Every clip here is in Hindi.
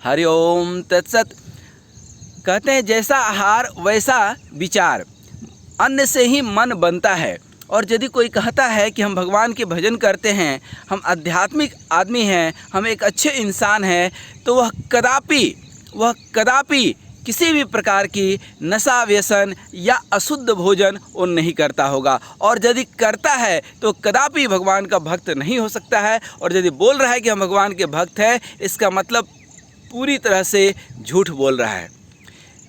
हरि ओम तत्सत। कहते हैं जैसा आहार वैसा विचार, अन्न से ही मन बनता है। और यदि कोई कहता है कि हम भगवान के भजन करते हैं, हम आध्यात्मिक आदमी हैं, हम एक अच्छे इंसान हैं, तो वह कदापि किसी भी प्रकार की नशा व्यसन या अशुद्ध भोजन वो नहीं करता होगा। और यदि करता है तो कदापि भगवान का भक्त नहीं हो सकता है। और यदि बोल रहा है कि हम भगवान के भक्त हैं, इसका मतलब पूरी तरह से झूठ बोल रहा है।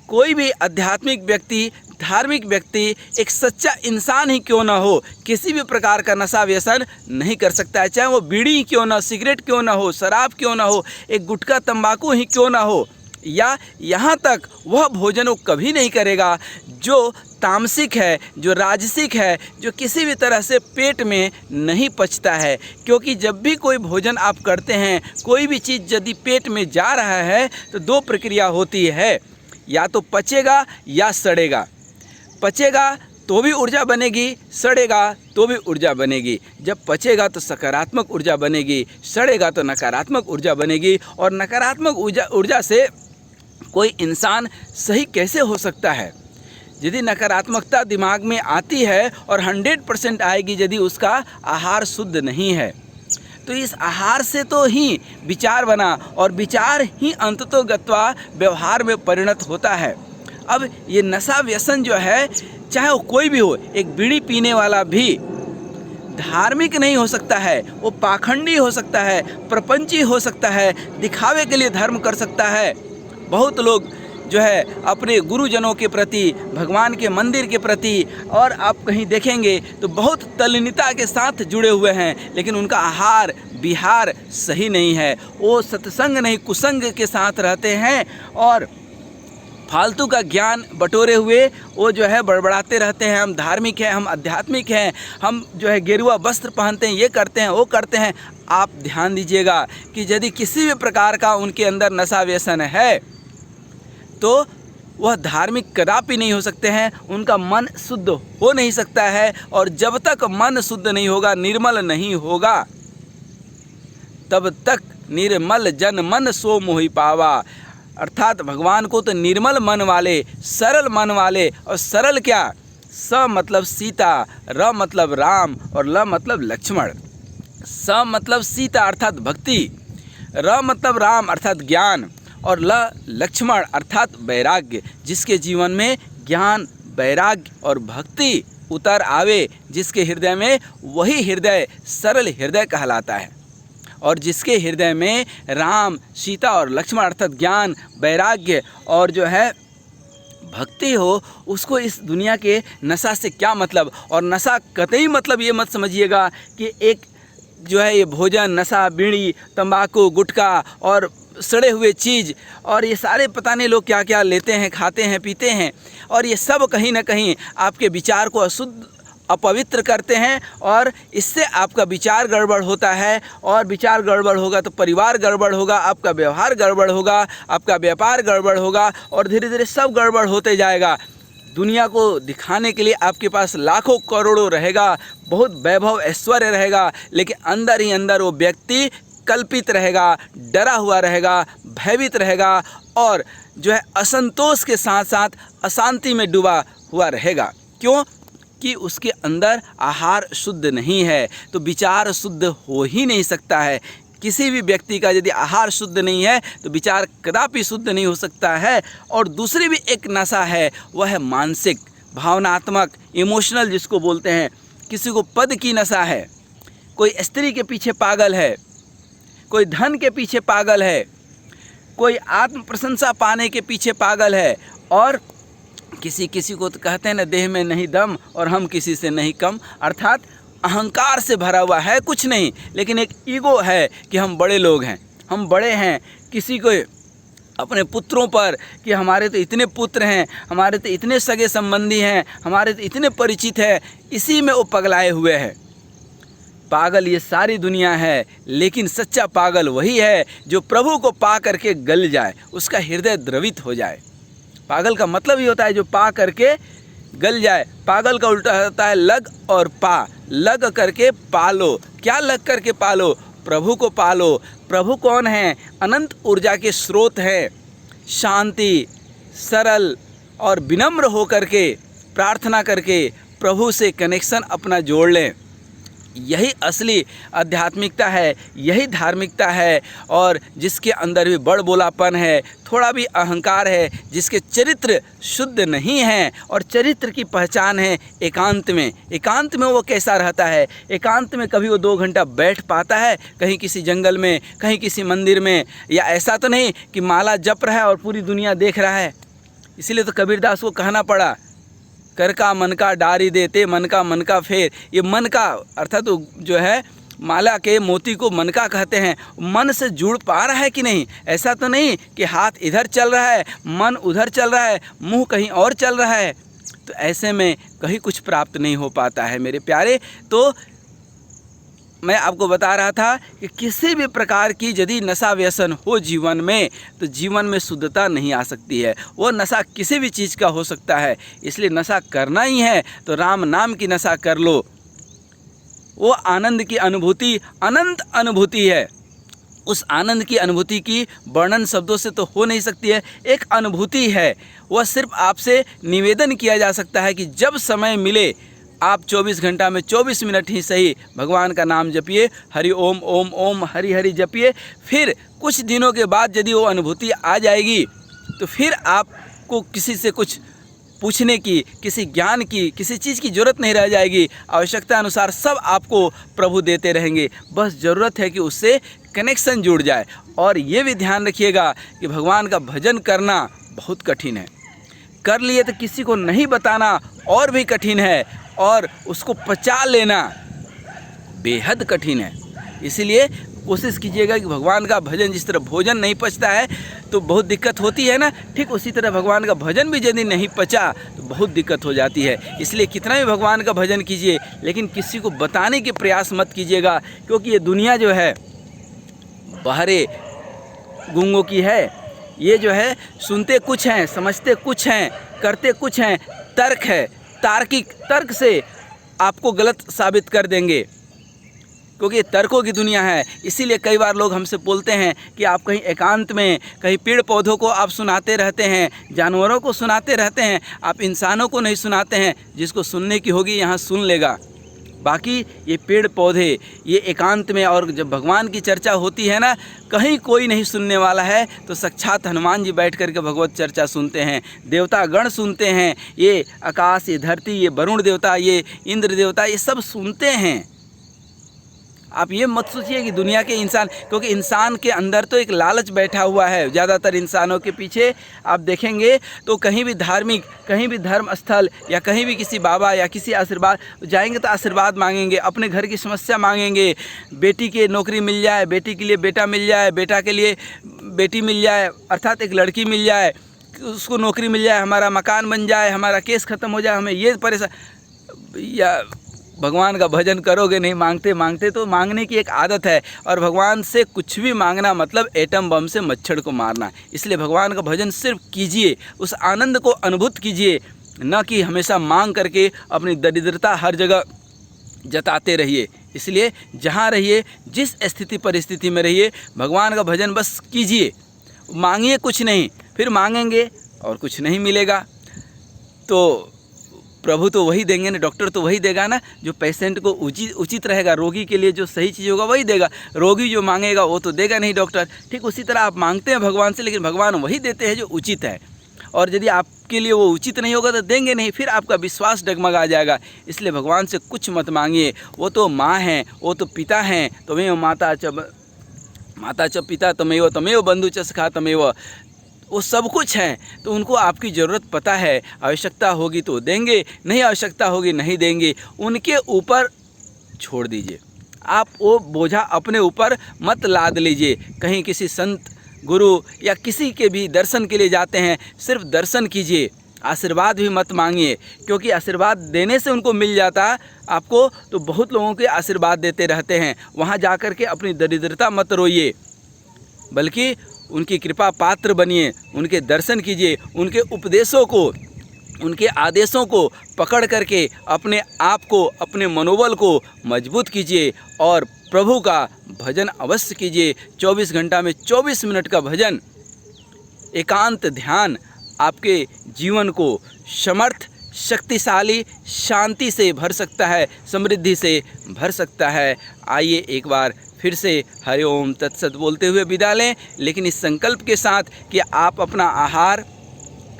कोई भी आध्यात्मिक व्यक्ति, धार्मिक व्यक्ति, एक सच्चा इंसान ही क्यों ना हो, किसी भी प्रकार का नशा व्यसन नहीं कर सकता है। चाहे वो बीड़ी क्यों ना, सिगरेट क्यों ना हो, शराब क्यों ना हो, एक गुटखा तंबाकू ही क्यों ना हो, या यहाँ तक वह भोजन वो कभी नहीं करेगा जो तामसिक है, जो राजसिक है, जो किसी भी तरह से पेट में नहीं पचता है। क्योंकि जब भी कोई भोजन आप करते हैं, कोई भी चीज़ यदि पेट में जा रहा है तो दो प्रक्रिया होती है, या तो पचेगा या सड़ेगा। पचेगा तो भी ऊर्जा बनेगी, सड़ेगा तो भी ऊर्जा बनेगी। जब पचेगा तो सकारात्मक ऊर्जा बनेगी, सड़ेगा तो नकारात्मक ऊर्जा बनेगी। और नकारात्मक ऊर्जा से कोई इंसान सही कैसे हो सकता है? यदि नकारात्मकता दिमाग में आती है और 100% आएगी यदि उसका आहार शुद्ध नहीं है, तो इस आहार से तो ही विचार बना, और विचार ही अंततो गत्वा व्यवहार में परिणत होता है। अब ये नशा व्यसन जो है, चाहे वो कोई भी हो, एक बीड़ी पीने वाला भी धार्मिक नहीं हो सकता है, वो पाखंडी हो सकता है, प्रपंची हो सकता है, दिखावे के लिए धर्म कर सकता है। बहुत लोग जो है अपने गुरुजनों के प्रति, भगवान के मंदिर के प्रति, और आप कहीं देखेंगे तो बहुत तल्लीनता के साथ जुड़े हुए हैं, लेकिन उनका आहार विहार सही नहीं है। वो सत्संग नहीं, कुसंग के साथ रहते हैं और फालतू का ज्ञान बटोरे हुए वो जो है बड़बड़ाते रहते हैं। हम धार्मिक हैं, हम आध्यात्मिक हैं, हम जो है गेरुआ वस्त्र पहनते हैं, ये करते हैं, वो करते हैं। आप ध्यान दीजिएगा कि यदि किसी भी प्रकार का उनके अंदर नशा व्यसन है तो वह धार्मिक कदापि नहीं हो सकते हैं, उनका मन शुद्ध हो नहीं सकता है। और जब तक मन शुद्ध नहीं होगा, निर्मल नहीं होगा, तब तक निर्मल जन मन सो मोहि पावा। अर्थात भगवान को तो निर्मल मन वाले, सरल मन वाले, और सरल क्या, स मतलब सीता, र मतलब राम, और ल मतलब लक्ष्मण। स मतलब सीता अर्थात भक्ति, र मतलब राम अर्थात ज्ञान, और ल लक्ष्मण अर्थात वैराग्य। जिसके जीवन में ज्ञान, वैराग्य और भक्ति उतर आवे, जिसके हृदय में, वही हृदय सरल हृदय कहलाता है। और जिसके हृदय में राम, सीता और लक्ष्मण अर्थात ज्ञान, वैराग्य और जो है भक्ति हो, उसको इस दुनिया के नशा से क्या मतलब। और नशा कतई मतलब ये मत समझिएगा कि एक जो है ये भोजन, नशा, बीड़ी, तंबाकू, गुटखा और सड़े हुए चीज़, और ये सारे पता नहीं लोग क्या क्या लेते हैं, खाते हैं, पीते हैं, और ये सब कहीं ना कहीं आपके विचार को अशुद्ध, अपवित्र करते हैं। और इससे आपका विचार गड़बड़ होता है, और विचार गड़बड़ होगा तो परिवार गड़बड़ होगा, आपका व्यवहार गड़बड़ होगा, आपका व्यापार गड़बड़ होगा, और धीरे धीरे सब गड़बड़ होते जाएगा। दुनिया को दिखाने के लिए आपके पास लाखों करोड़ों रहेगा, बहुत वैभव ऐश्वर्य रहेगा, लेकिन अंदर ही अंदर वो व्यक्ति कल्पित रहेगा, डरा हुआ रहेगा, भयभीत रहेगा, और जो है असंतोष के साथ साथ अशांति में डूबा हुआ रहेगा। क्यों? कि उसके अंदर आहार शुद्ध नहीं है, तो विचार शुद्ध हो ही नहीं सकता है। किसी भी व्यक्ति का यदि आहार शुद्ध नहीं है तो विचार कदापि शुद्ध नहीं हो सकता है। और दूसरी भी एक नशा है, वह है मानसिक, भावनात्मक, इमोशनल जिसको बोलते हैं। किसी को पद की नशा है, कोई स्त्री के पीछे पागल है, कोई धन के पीछे पागल है, कोई आत्म प्रशंसा पाने के पीछे पागल है, और किसी को तो कहते हैं ना, देह में नहीं दम और हम किसी से नहीं कम। अर्थात अहंकार से भरा हुआ है, कुछ नहीं, लेकिन एक ईगो है कि हम बड़े लोग हैं, हम बड़े हैं। किसी को अपने पुत्रों पर कि हमारे तो इतने पुत्र हैं, हमारे तो इतने सगे संबंधी हैं, हमारे तो इतने परिचित हैं, इसी में वो पगलाए हुए हैं। पागल ये सारी दुनिया है, लेकिन सच्चा पागल वही है जो प्रभु को पा करके गल जाए, उसका हृदय द्रवित हो जाए। पागल का मतलब ही होता है जो पा करके गल जाए। पागल का उल्टा होता है लग और पा। लग करके पालो, क्या लग करके पालो? प्रभु को पालो। प्रभु कौन है? अनंत ऊर्जा के स्रोत हैं। शांति, सरल और विनम्र होकर के प्रार्थना करके प्रभु से कनेक्शन अपना जोड़ लें। यही असली आध्यात्मिकता है, यही धार्मिकता है। और जिसके अंदर भी बड़बोलापन है, थोड़ा भी अहंकार है, जिसके चरित्र शुद्ध नहीं है, और चरित्र की पहचान है एकांत में। एकांत में वो कैसा रहता है? एकांत में कभी वो 2 घंटा बैठ पाता है कहीं किसी जंगल में, कहीं किसी मंदिर में? या ऐसा तो नहीं कि माला जप रहा है और पूरी दुनिया देख रहा है। इसीलिए तो कबीरदास को कहना पड़ा, कर का मन का डारी देते, मन का फेर। ये मन का अर्थात तो जो है माला के मोती को मन का कहते हैं। मन से जुड़ पा रहा है कि नहीं? ऐसा तो नहीं कि हाथ इधर चल रहा है, मन उधर चल रहा है, मुंह कहीं और चल रहा है। तो ऐसे में कहीं कुछ प्राप्त नहीं हो पाता है मेरे प्यारे। तो मैं आपको बता रहा था कि किसी भी प्रकार की यदि नशा व्यसन हो जीवन में, तो जीवन में शुद्धता नहीं आ सकती है। वो नशा किसी भी चीज़ का हो सकता है। इसलिए नशा करना ही है तो राम नाम की नशा कर लो। वो आनंद की अनुभूति अनंत अनुभूति है। उस आनंद की अनुभूति की वर्णन शब्दों से तो हो नहीं सकती है। एक अनुभूति है, वह सिर्फ आपसे निवेदन किया जा सकता है कि जब समय मिले आप 24 घंटा में 24 मिनट ही सही भगवान का नाम जपिए। हरि ओम ओम ओम हरि हरि जपिए। फिर कुछ दिनों के बाद यदि वो अनुभूति आ जाएगी तो फिर आपको किसी से कुछ पूछने की, किसी ज्ञान की, किसी चीज़ की ज़रूरत नहीं रह जाएगी। आवश्यकता अनुसार सब आपको प्रभु देते रहेंगे। बस ज़रूरत है कि उससे कनेक्शन जुड़ जाए। और ये भी ध्यान रखिएगा कि भगवान का भजन करना बहुत कठिन है। कर लिए तो किसी को नहीं बताना और भी कठिन है, और उसको पचा लेना बेहद कठिन है। इसीलिए कोशिश कीजिएगा कि भगवान का भजन, जिस तरह भोजन नहीं पचता है तो बहुत दिक्कत होती है ना, ठीक उसी तरह भगवान का भजन भी यदि नहीं पचा तो बहुत दिक्कत हो जाती है। इसलिए कितना भी भगवान का भजन कीजिए, लेकिन किसी को बताने के प्रयास मत कीजिएगा, क्योंकि ये दुनिया जो है बहरे गूंगों की है। ये जो है सुनते कुछ हैं, समझते कुछ हैं, करते कुछ हैं। तर्क है, तार्किक तर्क से आपको गलत साबित कर देंगे, क्योंकि तर्कों की दुनिया है। इसीलिए कई बार लोग हमसे बोलते हैं कि आप कहीं एकांत में, कहीं पेड़ पौधों को आप सुनाते रहते हैं, जानवरों को सुनाते रहते हैं, आप इंसानों को नहीं सुनाते हैं। जिसको सुनने की होगी यहाँ सुन लेगा। बाकी ये पेड़ पौधे, ये एकांत में, और जब भगवान की चर्चा होती है ना, कहीं कोई नहीं सुनने वाला है तो साक्षात हनुमान जी बैठ करके भगवत चर्चा सुनते हैं, देवता गण सुनते हैं, ये आकाश, ये धरती, ये वरुण देवता, ये इंद्र देवता, ये सब सुनते हैं। आप ये मत सोचिए कि दुनिया के इंसान, क्योंकि इंसान के अंदर तो एक लालच बैठा हुआ है। ज़्यादातर इंसानों के पीछे आप देखेंगे तो कहीं भी धार्मिक, कहीं भी धर्म स्थल, या कहीं भी किसी बाबा या किसी आशीर्वाद जाएंगे तो आशीर्वाद मांगेंगे, अपने घर की समस्या मांगेंगे। बेटी के नौकरी मिल जाए, बेटी के लिए बेटा मिल जाए, बेटा के लिए बेटी मिल जाए, अर्थात एक लड़की मिल जाए, उसको नौकरी मिल जाए, हमारा मकान बन जाए, हमारा केस ख़त्म हो जाए, हमें ये परेशान। या भगवान का भजन करोगे नहीं, मांगते मांगते, तो मांगने की एक आदत है। और भगवान से कुछ भी मांगना मतलब एटम बम से मच्छर को मारना। इसलिए भगवान का भजन सिर्फ कीजिए, उस आनंद को अनुभूत कीजिए, न कि हमेशा मांग करके अपनी दरिद्रता हर जगह जताते रहिए। इसलिए जहाँ रहिए, जिस स्थिति परिस्थिति में रहिए, भगवान का भजन बस कीजिए। मांगिए कुछ नहीं, फिर मांगेंगे और कुछ नहीं मिलेगा तो प्रभु तो वही देंगे ना, डॉक्टर तो वही देगा ना जो पेशेंट को उचित रहेगा। रोगी के लिए जो सही चीज़ होगा वही देगा, रोगी जो मांगेगा वो तो देगा नहीं डॉक्टर। ठीक उसी तरह आप मांगते हैं भगवान से, लेकिन भगवान वही देते हैं जो उचित है। और यदि आपके लिए वो उचित नहीं होगा तो देंगे नहीं, फिर आपका विश्वास डगमगा जाएगा। इसलिए भगवान से कुछ मत मांगिए। वो तो माँ हैं, वो तो पिता हैं, तुम्हें माता च पिता तमेव बंधु च सखा तमेव, वो सब कुछ है। तो उनको आपकी ज़रूरत पता है, आवश्यकता होगी तो देंगे, नहीं आवश्यकता होगी नहीं देंगे। उनके ऊपर छोड़ दीजिए, आप वो बोझा अपने ऊपर मत लाद लीजिए। कहीं किसी संत, गुरु या किसी के भी दर्शन के लिए जाते हैं, सिर्फ दर्शन कीजिए, आशीर्वाद भी मत मांगिए, क्योंकि आशीर्वाद देने से उनको मिल जाता आपको, तो बहुत लोगों के आशीर्वाद देते रहते हैं। वहाँ जा कर के अपनी दरिद्रता मत रोइए, बल्कि उनकी कृपा पात्र बनिए, उनके दर्शन कीजिए, उनके उपदेशों को, उनके आदेशों को पकड़ करके अपने आप को, अपने मनोबल को मजबूत कीजिए और प्रभु का भजन अवश्य कीजिए। 24 घंटा में 24 मिनट का भजन, एकांत ध्यान आपके जीवन को समर्थ, शक्तिशाली, शांति से भर सकता है, समृद्धि से भर सकता है। आइए एक बार फिर से हरि ओम तत्सत बोलते हुए विदा लें, लेकिन इस संकल्प के साथ कि आप अपना आहार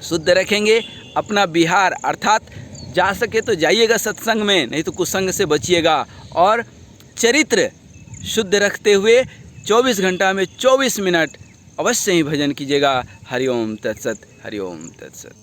शुद्ध रखेंगे, अपना विहार अर्थात जा सके तो जाइएगा सत्संग में, नहीं तो कुसंग से बचिएगा, और चरित्र शुद्ध रखते हुए 24 घंटा में 24 मिनट अवश्य ही भजन कीजिएगा। हरि ओम तत्सत, हरि ओम तत्सत।